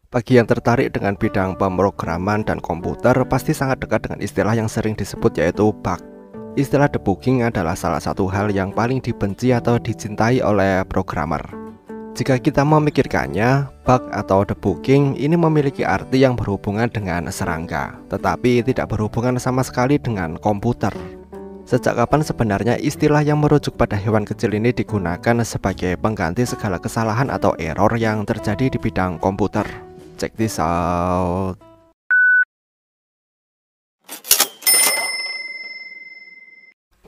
Bagi yang tertarik dengan bidang pemrograman dan komputer, pasti sangat dekat dengan istilah yang sering disebut yaitu bug. Istilah debugging adalah salah satu hal yang paling dibenci atau dicintai oleh programmer. Jika kita memikirkannya, bug atau debugging ini memiliki arti yang berhubungan dengan serangga, tetapi tidak berhubungan sama sekali dengan komputer. Sejak kapan sebenarnya istilah yang merujuk pada hewan kecil ini digunakan sebagai pengganti segala kesalahan atau error yang terjadi di bidang komputer? Check this out.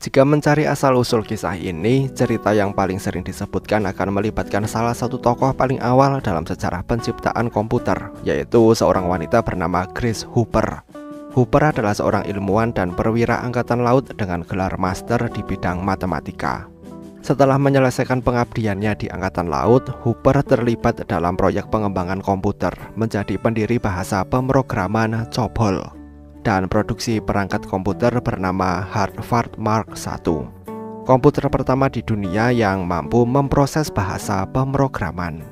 Jika mencari asal-usul kisah ini, cerita yang paling sering disebutkan akan melibatkan salah satu tokoh paling awal dalam sejarah penciptaan komputer, yaitu seorang wanita bernama Grace Hopper. Hopper adalah seorang ilmuwan dan perwira angkatan laut dengan gelar master di bidang matematika. Setelah menyelesaikan pengabdiannya di angkatan laut, Hopper terlibat dalam proyek pengembangan komputer, menjadi pendiri bahasa pemrograman COBOL dan produksi perangkat komputer bernama Harvard Mark I, komputer pertama di dunia yang mampu memproses bahasa pemrograman.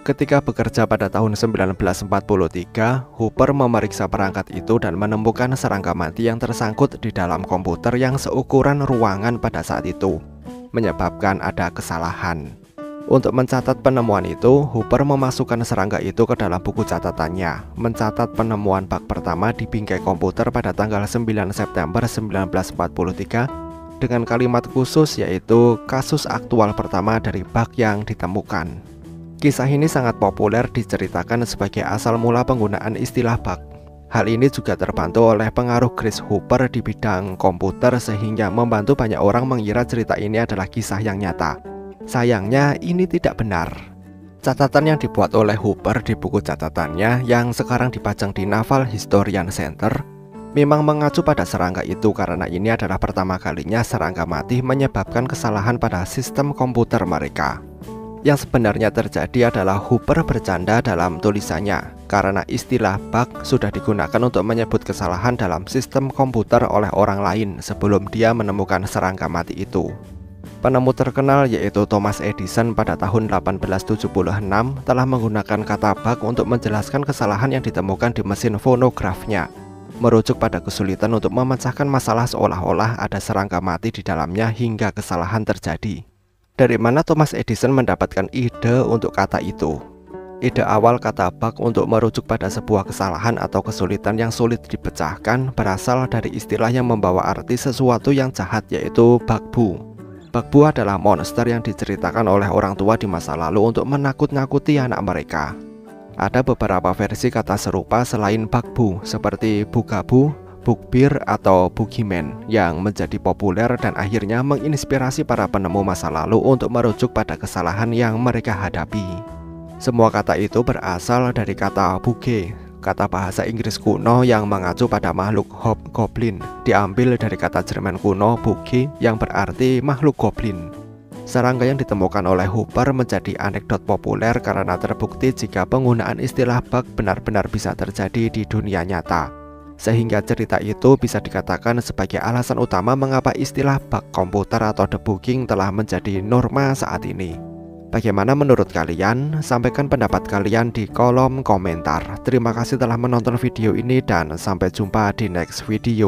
Ketika bekerja pada tahun 1943, Hopper memeriksa perangkat itu dan menemukan serangga mati yang tersangkut di dalam komputer yang seukuran ruangan pada saat itu, menyebabkan ada kesalahan. Untuk mencatat penemuan itu, Hopper memasukkan serangga itu ke dalam buku catatannya, mencatat penemuan bug pertama di bingkai komputer pada tanggal 9 September 1943 dengan kalimat khusus yaitu kasus aktual pertama dari bug yang ditemukan. Kisah ini sangat populer diceritakan sebagai asal mula penggunaan istilah bug. Hal ini juga terbantu oleh pengaruh Grace Hopper di bidang komputer sehingga membantu banyak orang mengira cerita ini adalah kisah yang nyata. Sayangnya ini tidak benar. Catatan yang dibuat oleh Hopper di buku catatannya yang sekarang dipajang di Naval Historian Center memang mengacu pada serangga itu karena ini adalah pertama kalinya serangga mati menyebabkan kesalahan pada sistem komputer mereka. Yang sebenarnya terjadi adalah Hopper bercanda dalam tulisannya karena istilah bug sudah digunakan untuk menyebut kesalahan dalam sistem komputer oleh orang lain sebelum dia menemukan serangga mati itu. Penemu terkenal yaitu Thomas Edison pada tahun 1876 telah menggunakan kata bug untuk menjelaskan kesalahan yang ditemukan di mesin fonografnya, merujuk pada kesulitan untuk memecahkan masalah seolah-olah ada serangga mati di dalamnya hingga kesalahan terjadi. Dari mana Thomas Edison mendapatkan ide untuk kata itu? Ide awal kata bug untuk merujuk pada sebuah kesalahan atau kesulitan yang sulit dipecahkan berasal dari istilah yang membawa arti sesuatu yang jahat yaitu bugaboo. Bugaboo adalah monster yang diceritakan oleh orang tua di masa lalu untuk menakut-nakuti anak mereka. Ada beberapa versi kata serupa selain bugaboo seperti bugaboo, bugbear atau boogeyman yang menjadi populer dan akhirnya menginspirasi para penemu masa lalu untuk merujuk pada kesalahan yang mereka hadapi. Semua kata itu berasal dari kata boogie, kata bahasa Inggris kuno yang mengacu pada makhluk hobgoblin, diambil dari kata Jerman kuno boogie yang berarti makhluk goblin. Serangga yang ditemukan oleh Hopper menjadi anekdot populer karena terbukti jika penggunaan istilah bug benar-benar bisa terjadi di dunia nyata. Sehingga cerita itu bisa dikatakan sebagai alasan utama mengapa istilah bug komputer atau debugging telah menjadi norma saat ini. Bagaimana menurut kalian? Sampaikan pendapat kalian di kolom komentar. Terima kasih telah menonton video ini dan sampai jumpa di next video.